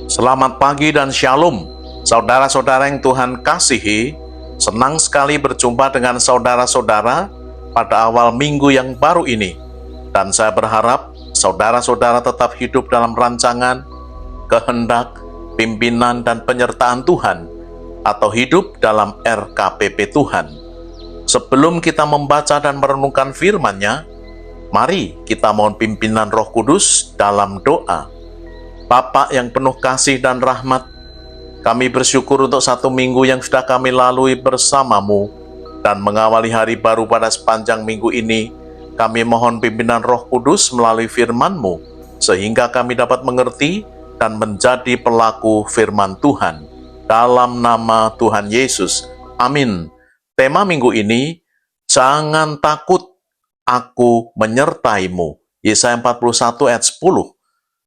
Selamat pagi dan shalom, saudara-saudara yang Tuhan kasihi. Senang sekali berjumpa dengan saudara-saudara pada awal minggu yang baru ini. Dan saya berharap saudara-saudara tetap hidup dalam rancangan, kehendak, pimpinan, dan penyertaan Tuhan, atau hidup dalam RKPP Tuhan. Sebelum kita membaca dan merenungkan firman-Nya, mari kita mohon pimpinan Roh Kudus dalam doa. Bapa yang penuh kasih dan rahmat, kami bersyukur untuk satu minggu yang sudah kami lalui bersama-Mu, dan mengawali hari baru pada sepanjang minggu ini, kami mohon pimpinan Roh Kudus melalui firman-Mu, sehingga kami dapat mengerti dan menjadi pelaku firman Tuhan. Dalam nama Tuhan Yesus, amin. Tema minggu ini, jangan takut, aku menyertai-Mu. Yesaya 41 ayat 10.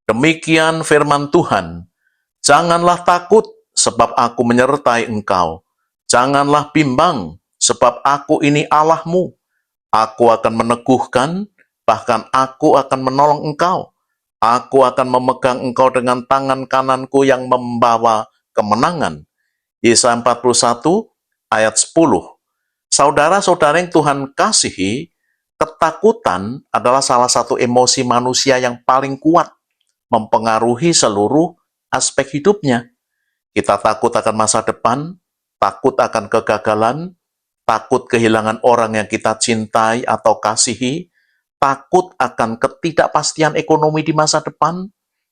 Demikian firman Tuhan, janganlah takut sebab aku menyertai engkau. Janganlah bimbang sebab aku ini Allahmu. Aku akan meneguhkan, bahkan aku akan menolong engkau. Aku akan memegang engkau dengan tangan kananku yang membawa kemenangan. Yesaya 41 ayat 10. Saudara-saudara yang Tuhan kasihi, ketakutan adalah salah satu emosi manusia yang paling kuat, mempengaruhi seluruh aspek hidupnya. Kita takut akan masa depan, takut akan kegagalan, takut kehilangan orang yang kita cintai atau kasihi, takut akan ketidakpastian ekonomi di masa depan,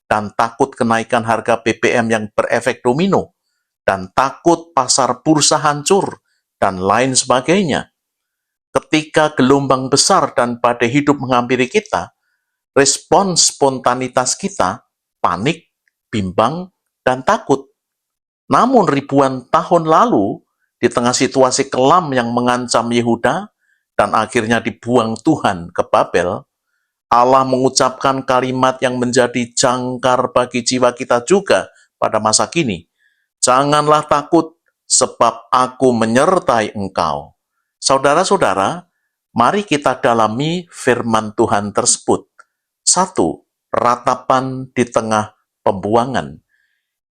dan takut kenaikan harga BBM yang berefek domino, dan takut pasar bursa hancur, dan lain sebagainya. Ketika gelombang besar dan badai hidup menghampiri kita, respons spontanitas kita, panik, bimbang, dan takut. Namun ribuan tahun lalu, di tengah situasi kelam yang mengancam Yehuda, dan akhirnya dibuang Tuhan ke Babel, Allah mengucapkan kalimat yang menjadi jangkar bagi jiwa kita juga pada masa kini. Janganlah takut, sebab aku menyertai engkau. Saudara-saudara, mari kita dalami firman Tuhan tersebut. 1. Ratapan di tengah pembuangan.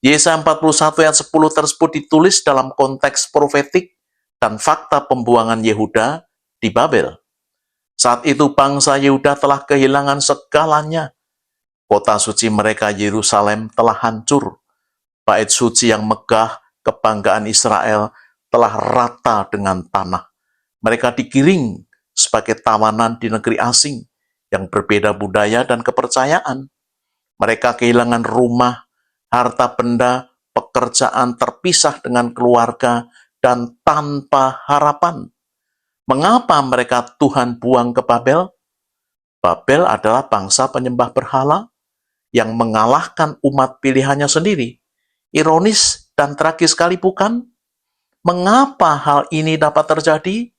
Yesaya 41 ayat 10 tersebut ditulis dalam konteks profetik dan fakta pembuangan Yehuda di Babel. Saat itu bangsa Yehuda telah kehilangan segalanya. Kota suci mereka Yerusalem telah hancur. Bait suci yang megah kebanggaan Israel telah rata dengan tanah. Mereka digiring sebagai tawanan di negeri asing yang berbeda budaya dan kepercayaan. Mereka kehilangan rumah, harta benda, pekerjaan, terpisah dengan keluarga, dan tanpa harapan. Mengapa mereka Tuhan buang ke Babel? Babel adalah bangsa penyembah berhala yang mengalahkan umat pilihannya sendiri. Ironis dan tragis sekali bukan? Mengapa hal ini dapat terjadi?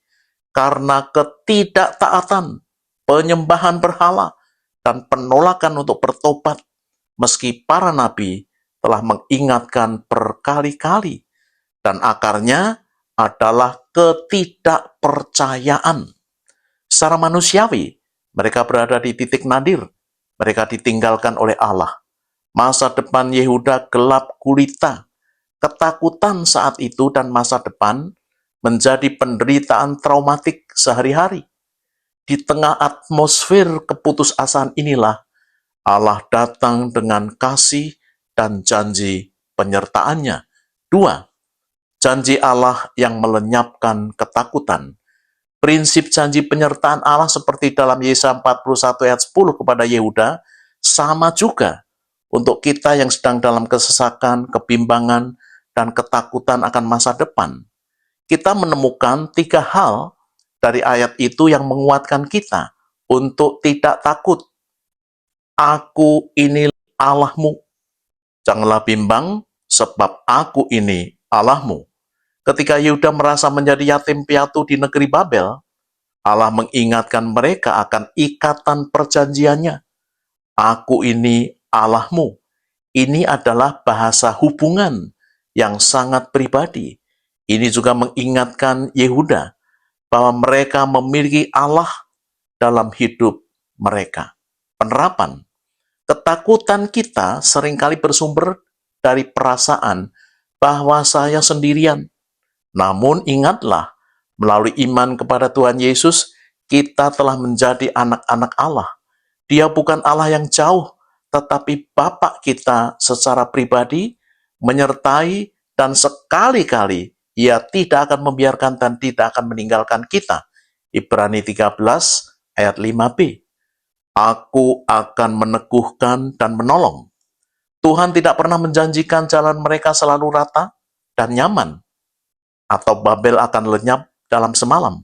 Karena ketidaktaatan, penyembahan berhala, dan penolakan untuk bertobat, meski para nabi telah mengingatkan berkali-kali, dan akarnya adalah ketidakpercayaan. Secara manusiawi, mereka berada di titik nadir, mereka ditinggalkan oleh Allah. Masa depan Yehuda gelap gulita, ketakutan saat itu dan masa depan menjadi penderitaan traumatik sehari-hari. Di tengah atmosfer keputusasaan inilah, Allah datang dengan kasih dan janji penyertaannya. 2. Janji Allah yang melenyapkan ketakutan. Prinsip janji penyertaan Allah seperti dalam Yesaya 41 ayat 10 kepada Yehuda, sama juga untuk kita yang sedang dalam kesesakan, kebimbangan, dan ketakutan akan masa depan. Kita menemukan 3 hal dari ayat itu yang menguatkan kita untuk tidak takut. Aku ini Allahmu. Janganlah bimbang, sebab aku ini Allahmu. Ketika Yehuda merasa menjadi yatim piatu di negeri Babel, Allah mengingatkan mereka akan ikatan perjanjiannya. Aku ini Allahmu. Ini adalah bahasa hubungan yang sangat pribadi. Ini juga mengingatkan Yehuda bahwa mereka memiliki Allah dalam hidup mereka. Penerapan. Ketakutan kita seringkali bersumber dari perasaan bahwa saya sendirian. Namun ingatlah, melalui iman kepada Tuhan Yesus, kita telah menjadi anak-anak Allah. Dia bukan Allah yang jauh, tetapi Bapa kita secara pribadi, menyertai dan sekali-kali Ia tidak akan membiarkan dan tidak akan meninggalkan kita. Ibrani 13 ayat 5b. Aku akan meneguhkan dan menolong. Tuhan tidak pernah menjanjikan jalan mereka selalu rata dan nyaman, atau Babel akan lenyap dalam semalam.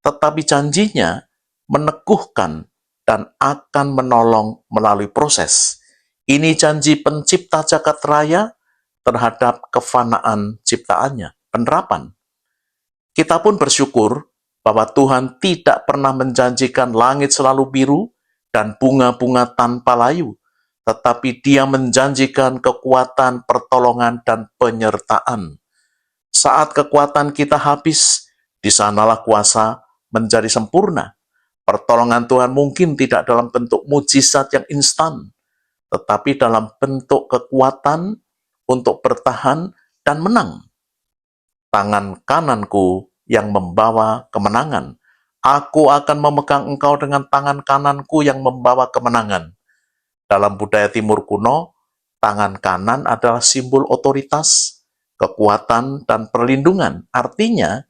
Tetapi janjinya meneguhkan dan akan menolong melalui proses. Ini janji pencipta jagat raya terhadap kefanaan ciptaannya, penerapan. Kita pun bersyukur bahwa Tuhan tidak pernah menjanjikan langit selalu biru dan bunga-bunga tanpa layu, tetapi Dia menjanjikan kekuatan, pertolongan, dan penyertaan. Saat kekuatan kita habis, di sanalah kuasa menjadi sempurna. Pertolongan Tuhan mungkin tidak dalam bentuk mujizat yang instan, tetapi dalam bentuk kekuatan untuk bertahan dan menang. Tangan kananku yang membawa kemenangan. Aku akan memegang engkau dengan tangan kananku yang membawa kemenangan. Dalam budaya Timur kuno, tangan kanan adalah simbol otoritas, kekuatan, dan perlindungan. Artinya,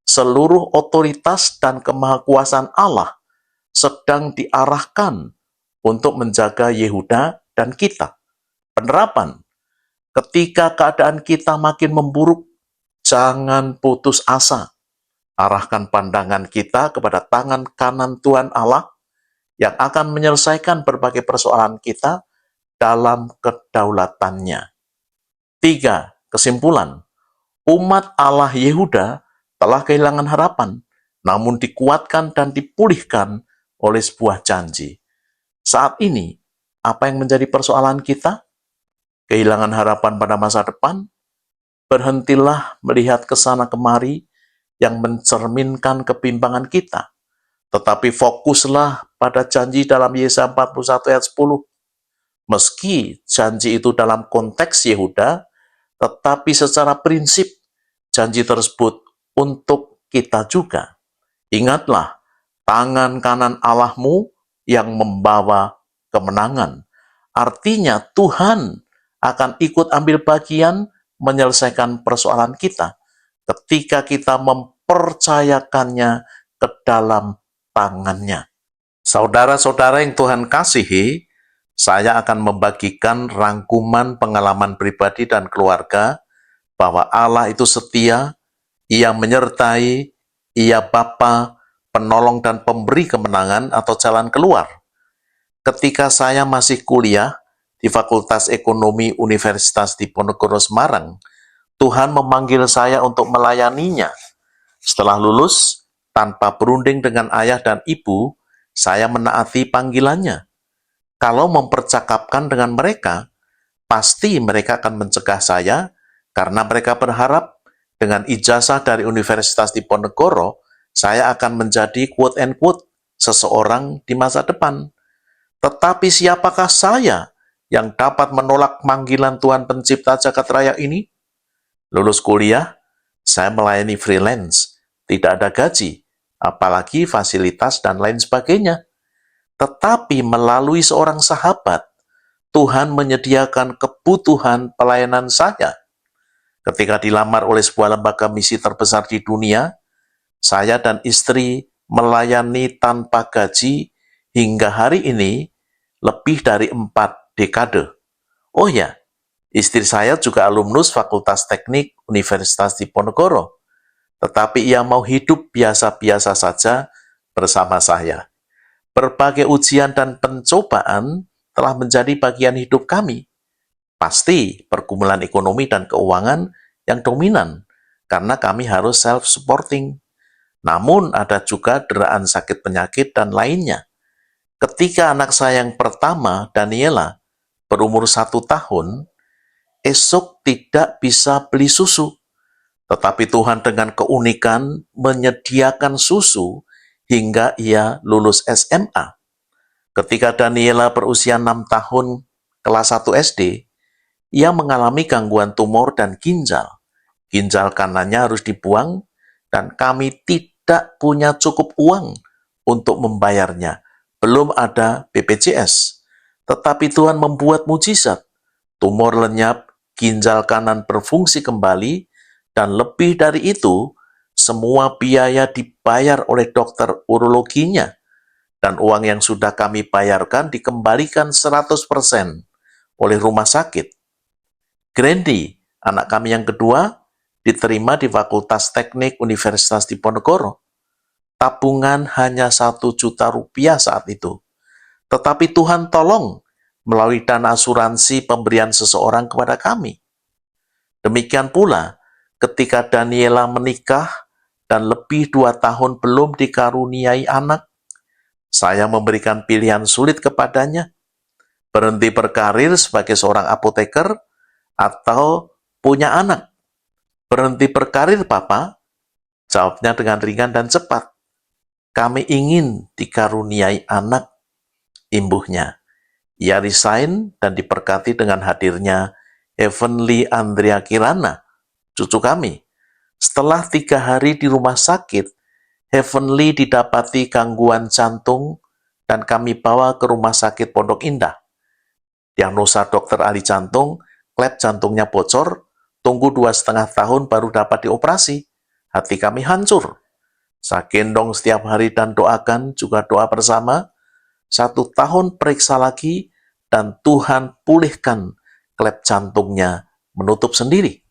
seluruh otoritas dan kemahakuasaan Allah sedang diarahkan untuk menjaga Yehuda dan kita. Penerapan, ketika keadaan kita makin memburuk, jangan putus asa. Arahkan pandangan kita kepada tangan kanan Tuhan Allah yang akan menyelesaikan berbagai persoalan kita dalam kedaulatannya. 3. Kesimpulan, umat Allah Yehuda telah kehilangan harapan, namun dikuatkan dan dipulihkan oleh sebuah janji. Saat ini, apa yang menjadi persoalan kita? Kehilangan harapan pada masa depan? Berhentilah melihat ke sana kemari yang mencerminkan kebimbangan kita. Tetapi fokuslah pada janji dalam Yesaya 41 ayat 10. Meski janji itu dalam konteks Yehuda, tetapi secara prinsip janji tersebut untuk kita juga. Ingatlah, tangan kanan Allahmu yang membawa kemenangan. Artinya Tuhan akan ikut ambil bagian menyelesaikan persoalan kita ketika kita mempercayakannya ke dalam tangannya. Saudara-saudara yang Tuhan kasihi, saya akan membagikan rangkuman pengalaman pribadi dan keluarga bahwa Allah itu setia, Ia menyertai, Ia Bapa, penolong dan pemberi kemenangan atau jalan keluar. Ketika saya masih kuliah di Fakultas Ekonomi Universitas Diponegoro Semarang, Tuhan memanggil saya untuk melayaninya. Setelah lulus, tanpa berunding dengan ayah dan ibu, saya menaati panggilannya. Kalau mempercakapkan dengan mereka, pasti mereka akan mencegah saya karena mereka berharap dengan ijazah dari Universitas Diponegoro, saya akan menjadi quote-and-quote seseorang di masa depan. Tetapi siapakah saya yang dapat menolak panggilan Tuhan Pencipta Jagat Raya ini? Lulus kuliah, saya melayani freelance, tidak ada gaji, apalagi fasilitas dan lain sebagainya. Tetapi melalui seorang sahabat, Tuhan menyediakan kebutuhan pelayanan saya. Ketika dilamar oleh sebuah lembaga misi terbesar di dunia, saya dan istri melayani tanpa gaji hingga hari ini lebih dari 4 dekade. Oh ya, istri saya juga alumnus Fakultas Teknik Universitas Diponegoro, tetapi ia mau hidup biasa-biasa saja bersama saya. Berbagai ujian dan pencobaan telah menjadi bagian hidup kami. Pasti pergumulan ekonomi dan keuangan yang dominan, karena kami harus self-supporting. Namun ada juga deraan sakit penyakit dan lainnya. Ketika anak saya yang pertama, Daniela, berumur 1 tahun, esok tidak bisa beli susu. Tetapi Tuhan dengan keunikan menyediakan susu hingga ia lulus SMA. Ketika Daniela berusia 6 tahun, kelas 1 SD, ia mengalami gangguan tumor dan ginjal. Ginjal kanannya harus dibuang dan kami tidak punya cukup uang untuk membayarnya. Belum ada BPJS. Tetapi Tuhan membuat mujizat. Tumor lenyap, ginjal kanan berfungsi kembali, dan lebih dari itu, semua biaya dibayar oleh dokter urologinya. Dan uang yang sudah kami bayarkan dikembalikan 100% oleh rumah sakit. Grandy, anak kami yang kedua, diterima di Fakultas Teknik Universitas Diponegoro. Tabungan hanya 1 juta rupiah saat itu. Tetapi Tuhan tolong melalui dana asuransi pemberian seseorang kepada kami. Demikian pula ketika Daniela menikah dan lebih 2 tahun belum dikaruniai anak, saya memberikan pilihan sulit kepadanya, berhenti berkarir sebagai seorang apoteker atau punya anak. Berhenti berkarir, Papa? Jawabnya dengan ringan dan cepat. Kami ingin dikaruniai anak, imbuhnya. Ia resign dan diberkati dengan hadirnya Heavenly Andrea Kirana, cucu kami. Setelah 3 hari di rumah sakit, Heavenly didapati gangguan jantung dan kami bawa ke rumah sakit Pondok Indah. Diagnosa dokter ahli jantung, klep jantungnya bocor, tunggu 2,5 tahun baru dapat dioperasi. Hati kami hancur. Saya gendong setiap hari dan doakan, juga doa bersama. 1 tahun periksa lagi, dan Tuhan pulihkan klep jantungnya menutup sendiri.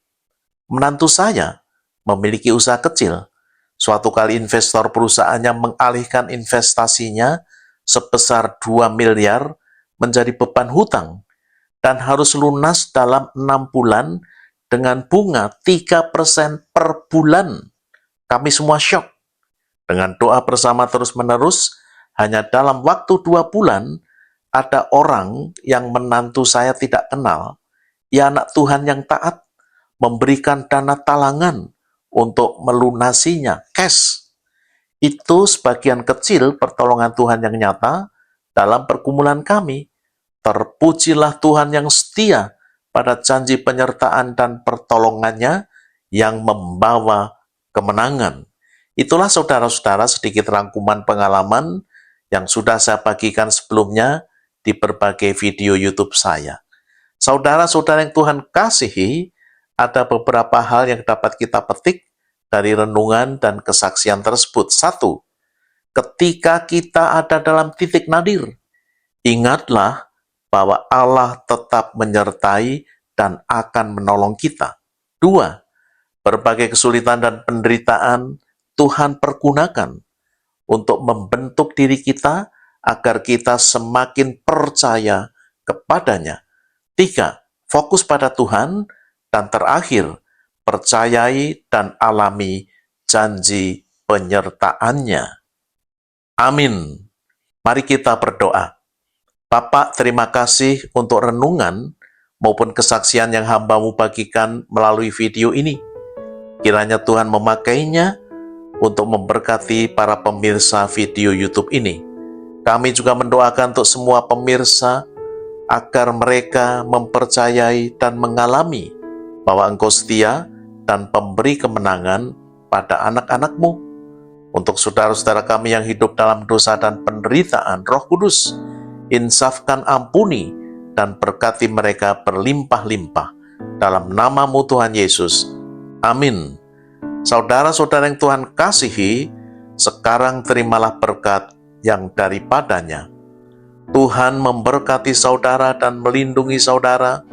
Menantu saya memiliki usaha kecil. Suatu kali investor perusahaannya mengalihkan investasinya sebesar 2 miliar menjadi beban hutang dan harus lunas dalam 6 bulan dengan bunga 3% per bulan. Kami semua syok. Dengan doa bersama terus-menerus, hanya dalam waktu 2 bulan, ada orang yang menantu saya tidak kenal, ya anak Tuhan yang taat, memberikan dana talangan untuk melunasinya, cash. Itu sebagian kecil pertolongan Tuhan yang nyata dalam pergumulan kami. Terpujilah Tuhan yang setia pada janji penyertaan dan pertolongannya yang membawa kemenangan. Itulah saudara-saudara sedikit rangkuman pengalaman yang sudah saya bagikan sebelumnya di berbagai video YouTube saya. Saudara-saudara yang Tuhan kasihi, ada beberapa hal yang dapat kita petik dari renungan dan kesaksian tersebut. 1. Ketika kita ada dalam titik nadir, ingatlah bahwa Allah tetap menyertai dan akan menolong kita. 2. Berbagai kesulitan dan penderitaan Tuhan pergunakan untuk membentuk diri kita agar kita semakin percaya kepadanya. 3. Fokus pada Tuhan. Dan terakhir, percayai dan alami janji penyertaannya. Amin. Mari kita berdoa. Bapak, terima kasih untuk renungan maupun kesaksian yang hamba-Mu bagikan melalui video ini. Kiranya Tuhan memakainya untuk memberkati para pemirsa video YouTube ini. Kami juga mendoakan untuk semua pemirsa agar mereka mempercayai dan mengalami bahwa Engkau setia dan pemberi kemenangan pada anak-anak-Mu. Untuk saudara-saudara kami yang hidup dalam dosa dan penderitaan, Roh Kudus, insafkan, ampuni, dan berkati mereka berlimpah-limpah. Dalam nama-Mu Tuhan Yesus. Amin. Saudara-saudara yang Tuhan kasihi, sekarang terimalah berkat yang daripadanya. Tuhan memberkati saudara dan melindungi saudara.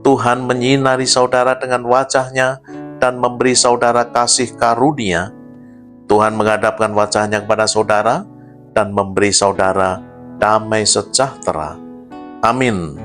Tuhan menyinari saudara dengan wajah-Nya dan memberi saudara kasih karunia. Tuhan menghadapkan wajah-Nya kepada saudara dan memberi saudara damai sejahtera. Amin.